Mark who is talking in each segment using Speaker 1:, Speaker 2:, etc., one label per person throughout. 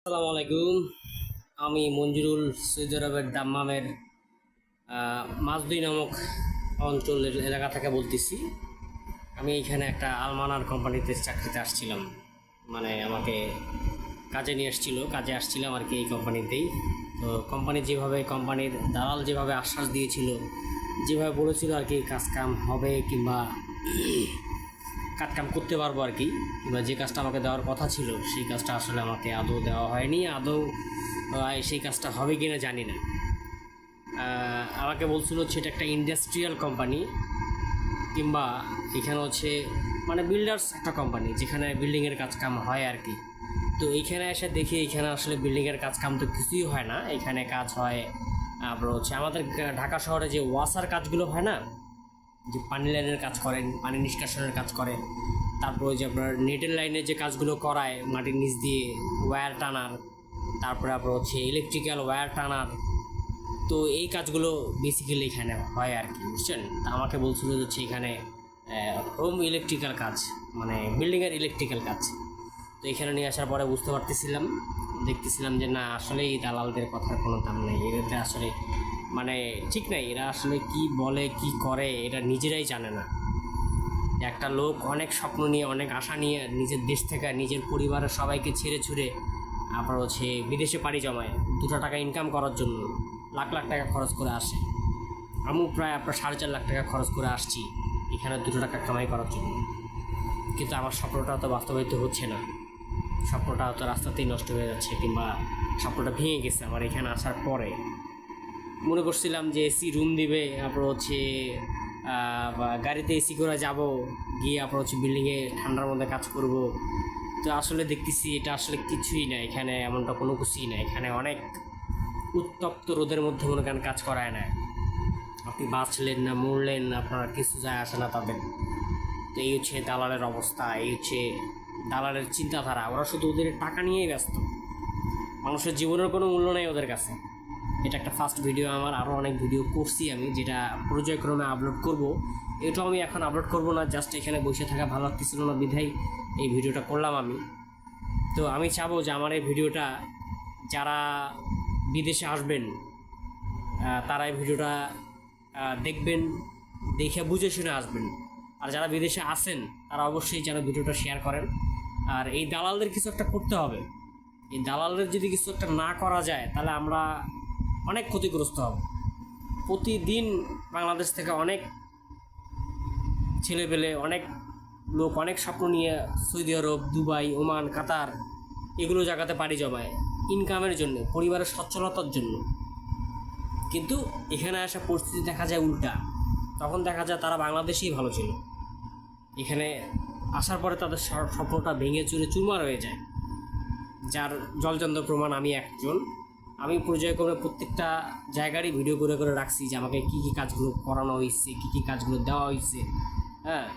Speaker 1: আসসালামু আলাইকুম। আমি মঞ্জুরুল সৌদি আরবের দাম্মামের মাজদি নামক অঞ্চলের এলাকা থেকে বলতেছি। আমি এখানে একটা আলমানার কোম্পানিতে চাকরিতে আসছিলাম, মানে আমাকে কাজে আসছিলাম আর কি এই কোম্পানিতেই। তো কোম্পানির দালাল যেভাবে আশ্বাস দিয়েছিল, যেভাবে বলেছিল আর কি কাজকাম হবে কিংবা কাজকাম করতে পারবো আর কি, কিংবা যে কাজটা আমাকে দেওয়ার কথা ছিল সেই কাজটা আসলে আমাকে আদৌ দেওয়া হয়নি। সেই কাজটা হবে কি না জানি না। আমাকে বলছিল সেটা একটা ইন্ডাস্ট্রিয়াল কোম্পানি, কিংবা এখানে হচ্ছে মানে বিল্ডার্স একটা কোম্পানি যেখানে বিল্ডিংয়ের কাজকাম হয় আর কি। তো এইখানে এসে দেখি এখানে আসলে বিল্ডিংয়ের কাজকাম তো কিছুই হয় না। এখানে কাজ হয় আপনার হচ্ছে আমাদের ঢাকা শহরে যে ওয়াসার কাজগুলো হয় না, যে পানি লাইনের কাজ করেন, পানি নিষ্কাশনের কাজ করেন, তারপর ওই যে আপনার নেটের লাইনের যে কাজগুলো করায় মাটির নিচ দিয়ে ওয়্যার টানার, তারপরে আপনার হচ্ছে ইলেকট্রিক্যাল ওয়্যার টানার। তো এই কাজগুলো বেসিক্যালি এখানে হয় আর কি, বুঝছেন। তা আমাকে বলছিল হচ্ছে এখানে হোম ইলেকট্রিক্যাল কাজ, মানে বিল্ডিংয়ের ইলেকট্রিক্যাল কাজ। তো এখানে নিয়ে আসার পরে দেখতেছিলাম যে না, আসলে এই দালালদের কথার কোনো দাম নেই। এটাতে আসলে মানে ঠিক নাই, এরা আসলে কি বলে কি করে এটা নিজেরাই জানে না। একটা লোক অনেক স্বপ্ন নিয়ে, অনেক আশা নিয়ে নিজের দেশ থেকে নিজের পরিবারের সবাইকে ছেড়ে ছুড়ে আপনার হচ্ছে বিদেশে পাড়ি জমায় 2 টাকা ইনকাম করার জন্য লাখ লাখ টাকা খরচ করে আসে। আমিও প্রায় আপনার 4.5 লাখ টাকা খরচ করে আসছি এখানে 2 টাকা কামাই করার জন্য। কিন্তু আমার স্বপ্নটা তো বাস্তবায়িত হচ্ছে না, স্বপ্নটা হয়তো রাস্তাতেই নষ্ট হয়ে যাচ্ছে, কিংবা স্বপ্নটা ভেঙে গেছে আমার এখানে আসার পরে। মনে করছিলাম যে এসি রুম দিবে, আপনার হচ্ছে গাড়িতে এসি করে যাব, গিয়ে আপনার হচ্ছে বিল্ডিংয়ে ঠান্ডার মধ্যে কাজ করব। তো আসলে দেখতেছি এটা আসলে কিছুই না, এখানে এমনটা কোনো কিছুই না। এখানে অনেক উত্তপ্ত রোদের মধ্যে মনে করেন কাজ করায় না, আপনি বাঁচলেন না মরলেন আপনার কিছু যায় আসে না তাদের। তো এই হচ্ছে দালালের অবস্থা, এই হচ্ছে দালালের চিন্তাধারা। ওরা শুধু ওদের টাকা নিয়েই ব্যস্ত, মানুষের জীবনের কোনো মূল্য নেই ওদের কাছে। এটা একটা ফার্স্ট ভিডিও আমার, আরও অনেক ভিডিও করছি আমি, যেটা পর্যায়ক্রমে আপলোড করব। এটাও আমি এখন আপলোড করব না, জাস্ট এখানে বসে থাকা ভালো লাগতেছিল না বিধায় এই ভিডিওটা করলাম আমি। তো আমি চাবো যে আমার এই ভিডিওটা যারা বিদেশে আসবেন তারা এই ভিডিওটা দেখবেন, দেখে বুঝে শুনে আসবেন। আর যারা বিদেশে আসেন তারা অবশ্যই যেন ভিডিওটা শেয়ার করেন। আর এই দালালদের কিছু একটা করতে হবে। এই দালালদের যদি কিছু একটা না করা যায় তাহলে আমরা অনেক ক্ষতিগ্রস্ত হব। প্রতিদিন বাংলাদেশ থেকে অনেক ছেলেপেলে, অনেক লোক অনেক স্বপ্ন নিয়ে সৌদি আরব, দুবাই, ওমান, কাতার এগুলো জায়গাতে পাড়ি জমায় ইনকামের জন্য, পরিবারের সচ্ছলতার জন্য। কিন্তু এখানে আসা পরিস্থিতি দেখা যায় উল্টা। তখন দেখা যায় তারা বাংলাদেশেই ভালো ছিল, এখানে আসার পরে তাদের স্বপ্নটা ভেঙে চুরে চুরমার হয়ে যায়। যার জলচন্দ্র প্রমাণ আমি একজন। আমি পর্যায়ক্রমে প্রত্যেকটা জায়গারই ভিডিও করে করে রাখছি যে আমাকে কী কী কাজগুলো করানো হয়েছে, কী কী কাজগুলো দেওয়া হয়েছে। হ্যাঁ,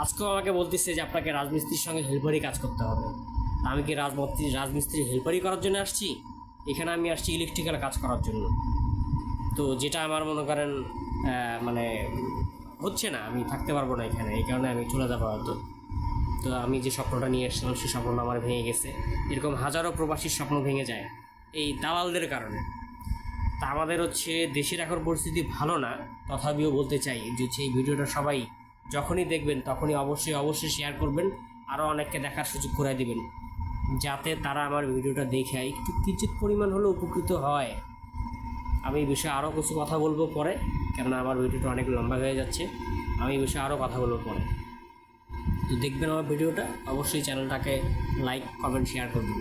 Speaker 1: আজকেও আমাকে বলতেছে যে আপনাকে রাজমিস্ত্রির সঙ্গে হেল্পারি কাজ করতে হবে। আমি কি রাজমিস্ত্রির হেল্পারি করার জন্য আসছি? এখানে আমি আসছি ইলেকট্রিক্যাল কাজ করার জন্য। তো যেটা আমার মনে করেন মানে হচ্ছে না, আমি থাকতে পারবো না এখানে, এই কারণে আমি চলে যাবো হয়তো। তো আমি যে স্বপ্নটা নিয়ে এসেছিলাম সেই স্বপ্নটা আমার ভেঙে গেছে। এরকম হাজারো প্রবাসীর স্বপ্ন ভেঙে যায় এই দালালদের কারণে। তা আমাদের হচ্ছে দেশের এখন পরিস্থিতি ভালো না, তথাপিও বলতে চাই যে হচ্ছে এই ভিডিওটা সবাই যখনই দেখবেন তখনই অবশ্যই শেয়ার করবেন, আরও অনেককে দেখার সুযোগ করে দিবেন, যাতে তারা আমার ভিডিওটা দেখে একটু কিঞ্চিৎ পরিমাণ হলেও উপকৃত হয়। আমি এই বিষয়ে আরও কিছু কথা বলবো পরে, কেননা আমার ভিডিওটা অনেক লম্বা হয়ে যাচ্ছে। আমি এই বিষয়ে আরও কথা বলবো পরে। তো দেখবেন আমার ভিডিওটা, অবশ্যই চ্যানেলটাকে লাইক, কমেন্ট, শেয়ার করবেন।